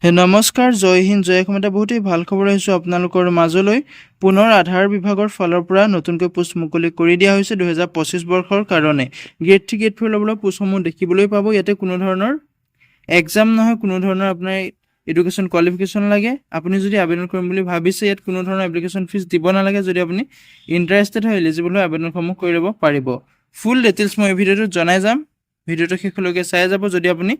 হে নমস্কাৰ, জয় হিন্দ, জয় অসম। এটা বহুতেই ভাল খবৰ আহিছোঁ আপোনালোকৰ মাজলৈ। পুনৰ আধাৰ বিভাগৰ ফালৰ পৰা নতুনকৈ পোষ্ট মুকলি কৰি দিয়া হৈছে 2025 বৰ্ষৰ কাৰণে। গ্ৰেড 3 গ্ৰেড 4 ল'বলৈ পোষ্টসমূহ দেখিবলৈ পাব। ইয়াতে কোনো ধৰণৰ এক্সাম নহয়, কোনো ধৰণৰ আপোনাৰ এডুকেশ্যন কোৱালিফিকেশ্যন লাগে। আপুনি যদি আবেদন কৰিম বুলি ভাবিছে, ইয়াত কোনো ধৰণৰ এপ্লিকেশ্যন ফিজ দিব নালাগে। যদি আপুনি ইণ্টাৰেষ্টেড হয়, এলিজিবল হয়, আবেদনসমূহ কৰি ল'ব পাৰিব। ফুল ডিটেইলছ মই এই ভিডিঅ'টোত জনাই যাম। ভিডিঅ'টো শেষলৈকে চাই যাব। যদি আপুনি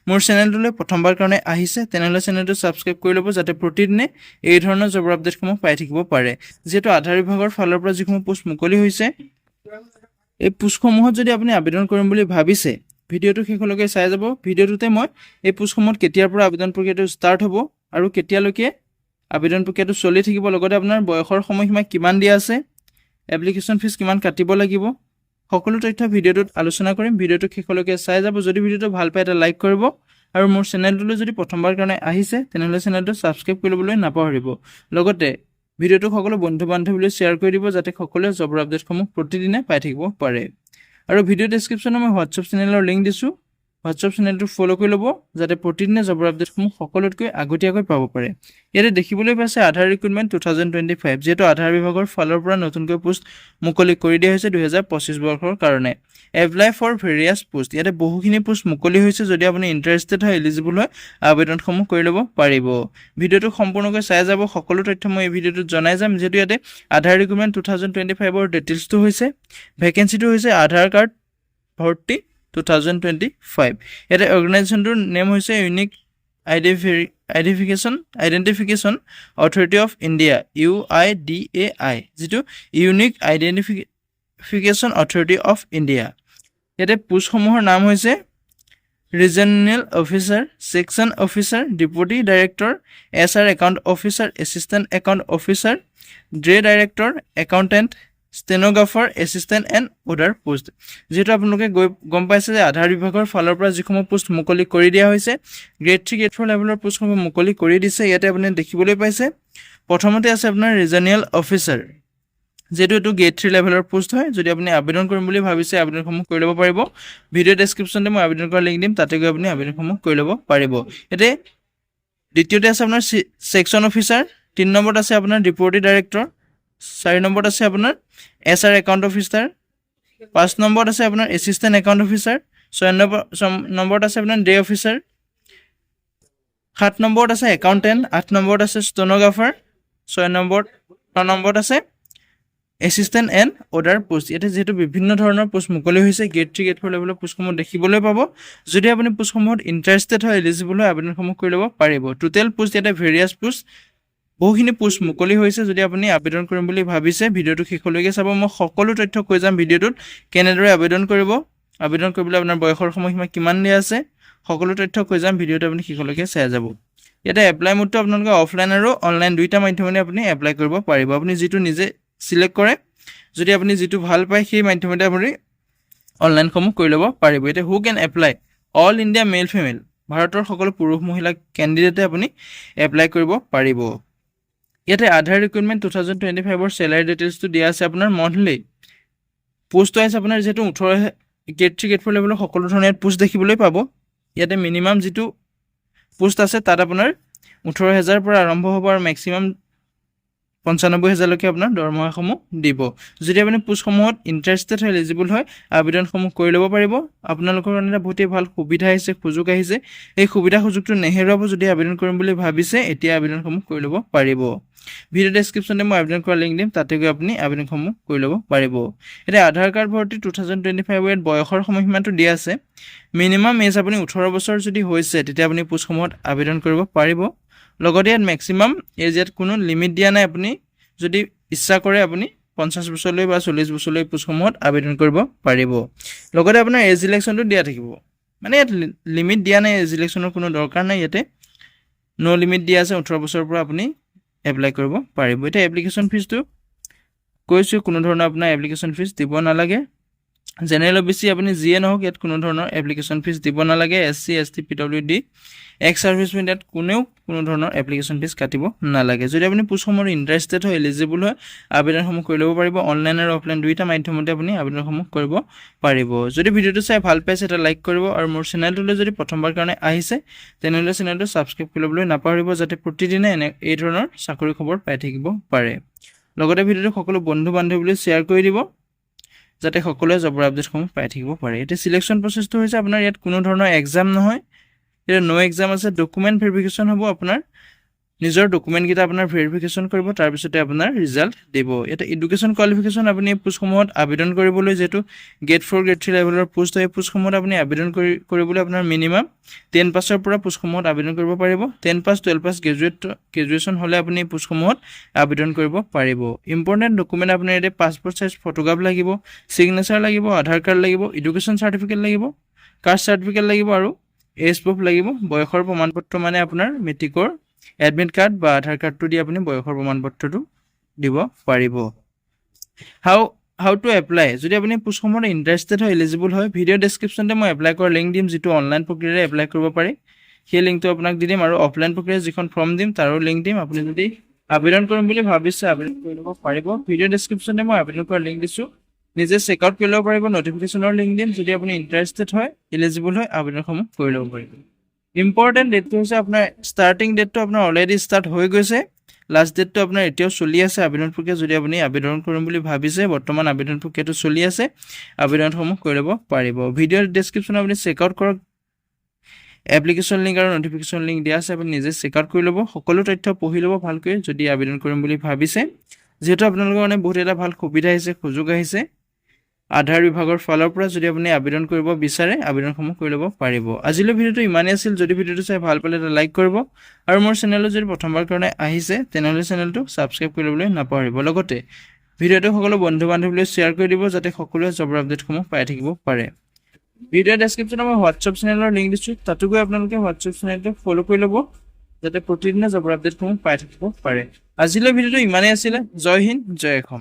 মোৰ চেনেলটোলৈ প্ৰথমবাৰ কাৰণে আহিছে, তেনেহ'লে চেনেলটো ছাবস্ক্ৰাইব কৰি ল'ব, যাতে প্ৰতিদিনে এই ধৰণৰ জবৰ আপডেটসমূহ পাই থাকিব পাৰে। যিহেতু আধাৰ বিভাগৰ ফালৰ পৰা যিসমূহ পোষ্ট মুকলি হৈছে, এই পোষ্টসমূহত যদি আপুনি আবেদন কৰিম বুলি ভাবিছে, ভিডিঅ'টো শেষলৈকে চাই যাব। ভিডিঅ'টোতে মই এই পোষ্টসমূহত কেতিয়াৰ পৰা আবেদন প্ৰক্ৰিয়াটো ষ্টাৰ্ট হ'ব আৰু কেতিয়ালৈকে আবেদন প্ৰক্ৰিয়াটো চলি থাকিব, লগতে আপোনাৰ বয়সৰ সময়সীমা কিমান দিয়া আছে, এপ্লিকেশ্যন ফিজ কিমান কাটিব লাগিব, সকলো তথ্য ভিডিঅ'টোত আলোচনা কৰিম। ভিডিঅ'টো শেষলৈকে চাই যাব। যদি ভিডিঅ'টো ভাল পায়, এটা লাইক কৰিব আৰু মোৰ চেনেলটোলৈ যদি প্ৰথমবাৰ কাৰণে আহিছে, তেনেহ'লে চেনেলটো ছাবস্ক্ৰাইব কৰি ল'বলৈ নাপাহৰিব। লগতে ভিডিঅ'টো সকলো বন্ধু বান্ধৱীলৈ শ্বেয়াৰ কৰি দিব, যাতে সকলোৱে জবৰ আপডেটসমূহ প্ৰতিদিনে পাই থাকিব পাৰে। আৰু ভিডিঅ' ডেছক্ৰিপশ্যনত মই হোৱাটছআপ চেনেলৰ লিংক দিছোঁ। হোৱাটছআপ চেনেলটো ফ'ল' কৰি ল'ব, যাতে প্ৰতিদিনে জবৰ আপডেটসমূহ সকলোতকৈ আগতীয়াকৈ পাব পাৰে। ইয়াতে দেখিবলৈ পাইছে আধাৰ ৰিক্ৰুটমেণ্ট 2025, যিহেতু আধাৰ বিভাগৰ ফালৰ পৰা নতুনকৈ পোষ্ট মুকলি কৰি দিয়া হৈছে 2025 বৰ্ষৰ কাৰণে। এপ্লাই ফৰ ভেৰিয়াছ পোষ্ট, ইয়াতে বহুখিনি পোষ্ট মুকলি হৈছে। যদি আপুনি ইণ্টাৰেষ্টেড হয়, এলিজিবল হয়, আবেদনসমূহ কৰি ল'ব পাৰিব। ভিডিঅ'টো সম্পূৰ্ণকৈ চাই যাব। সকলো তথ্য মই এই ভিডিঅ'টোত জনাই যাম। যিহেতু ইয়াতে আধাৰ ৰিক্ৰুটমেণ্ট 2025ৰ ডিটেইলছটো হৈছে, ভেকেঞ্চিটো হৈছে আধাৰ কাৰ্ড ভৰ্তি 2025। ইয়াতে অৰ্গেনাইজেশ্যনটোৰ নেম হৈছে unique identification authority of India, UIDAI, যিটো unique identification authority of India. ইয়াতে পোষ্টসমূহৰ নাম হৈছে regional officer, section officer, deputy director, SR account officer, assistant account officer, ড্ৰে director, accountant, stenographer, assistant and other post. যিহেতু আপোনালোকে গম পাইছে যে আধাৰ বিভাগৰ ফালৰ পৰা যিসমূহ পোষ্ট মুকলি কৰি দিয়া হৈছে, গ্ৰেড 3 গ্ৰেড 4 লেভেলৰ পোষ্টসমূহ মুকলি কৰি দিছে। ইয়াতে আপুনি দেখিবলৈ পাইছে, প্ৰথমতে আছে আপোনাৰ ৰিজনেল অফিচাৰ, যিহেতু এইটো গ্ৰেড 3 লেভেলৰ পোষ্ট হয়। যদি আপুনি আবেদন কৰিম বুলি ভাবিছে, আবেদনসমূহ কৰি ল'ব পাৰিব। ভিডিঅ' ডেছক্ৰিপশ্যনতে মই আবেদন কৰাৰ লিংক দিম, তাতে গৈ আপুনি আবেদনসমূহ কৰি ল'ব পাৰিব। ইয়াতে দ্বিতীয়তে আছে আপোনাৰ ছেকশ্যন অফিচাৰ, 3 নম্বৰত আছে আপোনাৰ ডেপুটি ডাইৰেক্টৰ, 4 নম্বৰত আছে আপোনাৰ SR একাউণ্ট অফিচাৰ, 5 নম্বৰত আছে আপোনাৰ এছিষ্টেণ্ট একাউণ্ট অফিচাৰ, 6 নম্বৰত আছে আপোনাৰ ডে অফিচাৰ, 7 নম্বৰত আছে একাউণ্টেণ্ট, 8 নম্বৰত আছে ষ্টেন'গ্ৰাফাৰ, 9 নম্বৰত আছে এছিষ্টেণ্ট এণ্ড অদাৰ পোষ্ট। ইয়াতে যিহেতু বিভিন্ন ধৰণৰ পোষ্ট মুকলি হৈছে, গ্ৰেড 3 গ্ৰেড 4 লেভেলৰ পোষ্টসমূহ দেখিবলৈ পাব। যদি আপুনি পোষ্টসমূহত ইণ্টাৰেষ্টেড হয়, এলিজিবল হয়, আবেদনসমূহ কৰি ল'ব পাৰিব। টোটেল পোষ্ট ইয়াতে ভেৰিয়াছ পোষ্ট, বহুখিনি পোষ্ট মুকলি হৈছে। যদি আপুনি আবেদন কৰিম বুলি ভাবিছে, ভিডিঅ'টো শেষলৈকে চাব। মই সকলো তথ্য কৈ যাম ভিডিঅ'টোত, কেনেদৰে আবেদন কৰিব, আবেদন কৰিবলৈ আপোনাৰ বয়সৰ সময়সীমা কিমান দিয়া আছে, সকলো তথ্য কৈ যাম। ভিডিঅ'টো আপুনি শেষলৈকে চাই যাব। ইয়াতে এপ্লাই মোডটো আপোনালোকে অফলাইন আৰু অনলাইন দুইটা মাধ্যমেৰে আপুনি এপ্লাই কৰিব পাৰিব। আপুনি যিটো নিজে চিলেক্ট কৰে, যদি আপুনি যিটো ভাল পায়, সেই মাধ্যমতে আপুনি অনলাইনসমূহ কৰি ল'ব পাৰিব। এতিয়া who can apply, all India male female, ভাৰতৰ সকলো পুৰুষ মহিলা কেণ্ডিডেটে আপুনি এপ্লাই কৰিব পাৰিব। ইয়াতে আধাৰ ৰিক্ৰুটমেণ্ট 2025ৰ চেলাৰী ডিটেইলছটো দিয়া আছে আপোনাৰ মন্থলি। পোষ্ট ৱাইজ আপোনাৰ যিহেতু 18 গ্ৰেড 3 গ্ৰেড 4 লেভেলৰ সকলো ধৰণৰ ইয়াত পোষ্ট দেখিবলৈ পাব। ইয়াতে মিনিমাম যিটো পোষ্ট আছে, তাত আপোনাৰ 18,000 পৰা আৰম্ভ হ'ব আৰু মেক্সিমাম 95,000লৈকে আপোনাৰ দৰমহাসমূহ দিব। যদি আপুনি পোষ্টসমূহত ইণ্টাৰেষ্টেড হয়, এলিজিবল হয়, আবেদনসমূহ কৰি ল'ব পাৰিব। আপোনালোকৰ কাৰণে এটা বহুতেই ভাল সুবিধা আহিছে, সুযোগ আহিছে। এই সুবিধা সুযোগটো নেহেৰুৱাব। যদি আবেদন কৰিম বুলি ভাবিছে, এতিয়া আবেদনসমূহ কৰি ল'ব পাৰিব। ভিডিঅ' ডেছক্ৰিপশ্যনতে মই আবেদন কৰাৰ লিংক দিম, তাতে গৈ আপুনি আবেদনসমূহ কৰি ল'ব পাৰিব। এতিয়া আধাৰ কাৰ্ড ভৰ্তি 2025 ইয়াত বয়সৰ সময়সীমাটো দিয়া আছে। মিনিমাম এজ আপুনি 18 বছৰ যদি হৈছে, তেতিয়া আপুনি পোষ্টসমূহত আবেদন কৰিব পাৰিব। লগতে ইয়াত মেক্সিমাম এজ, ইয়াত কোনো লিমিট দিয়া নাই। আপুনি যদি ইচ্ছা কৰে, আপুনি 50 বছৰলৈ বা 40 বছৰলৈ পোষ্টসমূহত আবেদন কৰিব পাৰিব। লগতে আপোনাৰ এজ ইলেকশ্যনটো দিয়া থাকিব, মানে ইয়াত লিমিট দিয়া নাই, এজ ইলেকশ্যনৰ কোনো দৰকাৰ নাই। ইয়াতে ন' লিমিট দিয়া আছে, 18 বছৰৰ পৰা আপুনি এপ্লাই কৰিব পাৰিব। এতিয়া এপ্লিকেশ্যন ফিজটো কৈছোঁ, কোনো ধৰণৰ আপোনাৰ এপ্লিকেশ্যন ফিজ দিব নালাগে। জেনেৰেল OBC আপুনি যিয়ে নহওক ইয়াত কোনো ধৰণৰ এপ্লিকেশ্যন ফিজ দিব নালাগে SC ST PWD এক্স সাৰ্ভিচমেন ইয়াত কোনো ধৰণৰ এপ্লিকেশ্যন ফিজ কাটিব নালাগে যদি আপুনি পোষ্টসমূহত ইণ্টাৰেষ্টেড হয় এলিজিবল হয় আবেদনসমূহ কৰি ল'ব পাৰিব অনলাইন আৰু অফলাইন দুইটা মাধ্যমতে আপুনি আবেদনসমূহ কৰিব পাৰিব যদি ভিডিঅ'টো চাই ভাল পাইছে এটা লাইক কৰিব আৰু মোৰ চেনেলটোলৈ যদি প্ৰথমবাৰ কাৰণে আহিছে তেনেহ'লে চেনেলটো ছাবস্ক্ৰাইব কৰিবলৈ নাপাহৰিব যাতে প্ৰতিদিনে এই ধৰণৰ চাকৰি খবৰ পাই থাকিব পাৰে লগতে ভিডিঅ'টো সকলো বন্ধু বান্ধৱীলৈ শ্বেয়াৰ কৰি দিব যাতে সকলোৱে জবৰ আপডেটসমূহ পাই থাকিব পাৰে এতিয়া সিলেকশ্যন প্ৰচেছটো হৈছে আপোনাৰ ইয়াত কোনো ধৰণৰ এক্সাম নহয় এটা নো এক্সাম আছে ডকুমেণ্ট ভেৰিফিকেশ্যন হ'ব আপোনাৰ নিজৰ ডকুমেণ্টকেইটা আপোনাৰ ভেৰিফিকেশ্যন কৰিব তাৰপিছতে আপোনাৰ ৰিজাল্ট দিব এটা এডুকেশ্যন কোৱালিফিকেশ্যন আপুনি পোষ্টসমূহত আবেদন কৰিবলৈ যেহেতু গ্ৰেড 4 গ্ৰেড 3 লেভেলৰ পোষ্ট হয় পোষ্টসমূহত আপুনি আবেদন কৰিবলৈ আপোনাৰ মিনিমাম 10 পাছৰ পৰা পোষ্টসমূহত আবেদন কৰিব পাৰিব 10 পাছ 12 পাছ গ্ৰেজুৱেশ্যন হ'লে আপুনি পোষ্টসমূহত আবেদন কৰিব পাৰিব ইম্পৰ্টেণ্ট ডকুমেণ্ট আপোনাৰ ইয়াতে পাছপৰ্ট সাইজ ফটোগ্ৰাফ লাগিব চিগনেচাৰ লাগিব আধাৰ কাৰ্ড লাগিব এডুকেশ্যন চাৰ্টিফিকেট লাগিব কাষ্ট চাৰ্টিফিকেট লাগিব আৰু এজ প্ৰুফ লাগিব বয়সৰ প্ৰমাণপত্ৰ মানে আপোনাৰ মেট্ৰিকৰ এডমিট কাৰ্ড বা আধাৰ কাৰ্ডটো দি আপুনি বয়সৰ প্ৰমাণপত্ৰটো দিব পাৰিব হাউ টু এপ্লাই যদি আপুনি পোষ্টসমূহত ইণ্টাৰেষ্টেড হয় এলিজিবল হয় ভিডিঅ' ডেছক্ৰিপশ্যনতে মই এপ্লাই কৰা লিংক দিম যিটো অনলাইন প্ৰক্ৰিয়াৰে এপ্লাই কৰিব পাৰি সেই লিংকটো আপোনাক দি দিম আৰু অফলাইন প্ৰক্ৰিয়াৰে যিখন ফৰ্ম দিম তাৰো লিংক দিম আপুনি যদি আবেদন কৰিম বুলি ভাবিছে আবেদন কৰি ল'ব পাৰিব ভিডিঅ' ডেছক্ৰিপশ্যনতে মই আবেদন কৰা লিংক দিছোঁ নিজে চেক আউট কৰি ল'ব পাৰিব নটিফিকেশ্যনৰ লিংক দিম যদি আপুনি ইণ্টাৰেষ্টেড হয় এলিজিবল হয় আবেদনসমূহ কৰি ল'ব পাৰিব ইম্পৰ্টেণ্ট ডেটটো হৈছে আপোনাৰ ষ্টাৰ্টিং ডেটটো আপোনাৰ অলৰেডি ষ্টাৰ্ট হৈ গৈছে লাষ্ট ডেটটো আপোনাৰ এতিয়াও চলি আছে আবেদন প্ৰক্ৰিয়া যদি আপুনি আবেদন কৰিম বুলি ভাবিছে বৰ্তমান আবেদন প্ৰক্ৰিয়াটো চলি আছে আবেদনসমূহ কৰি ল'ব পাৰিব ভিডিঅ'ৰ ডেছক্ৰিপশ্যনত আপুনি চেক আউট কৰক এপ্লিকেশ্যন লিংক আৰু নটিফিকেশ্যন লিংক দিয়া আছে আপুনি নিজে চেক আউট কৰি ল'ব সকলো তথ্য পঢ়ি ল'ব ভালকৈ যদি আবেদন কৰিম বুলি ভাবিছে যিহেতু আপোনালোকৰ মানে বহুত এটা ভাল সুবিধা আহিছে সুযোগ আহিছে আধাৰ বিভাগৰ ফালৰ পৰা যদি আপুনি আবেদন কৰিব বিচাৰে আবেদনসমূহ কৰি ল'ব পাৰিব আজিলৈ ভিডিঅ'টো ইমানেই আছিল যদি ভিডিঅ'টো চাই ভাল পালে এটা লাইক কৰিব আৰু মোৰ চেনেললৈ যদি প্ৰথমবাৰ কাৰণে আহিছে তেনেহ'লে চেনেলটো ছাবস্ক্ৰাইব কৰিবলৈ নাপাহৰিব লগতে ভিডিঅ'টো সকলো বন্ধু বান্ধৱীলৈ শ্বেয়াৰ কৰি দিব যাতে সকলোৱে জবৰ আপডেটসমূহ পাই থাকিব পাৰে ভিডিঅ' ডেছক্ৰিপশ্যনত মই হোৱাটছআপ চেনেলৰ লিংক দিছোঁ তাতো গৈ আপোনালোকে হোৱাটছআপ চেনেলটো ফ'ল' কৰি ল'ব যাতে প্ৰতিদিনে জবৰ আপডেটসমূহ পাই থাকিব পাৰে আজিলৈ ভিডিঅ'টো ইমানেই আছিলে জয় হিন্দ জয় অসম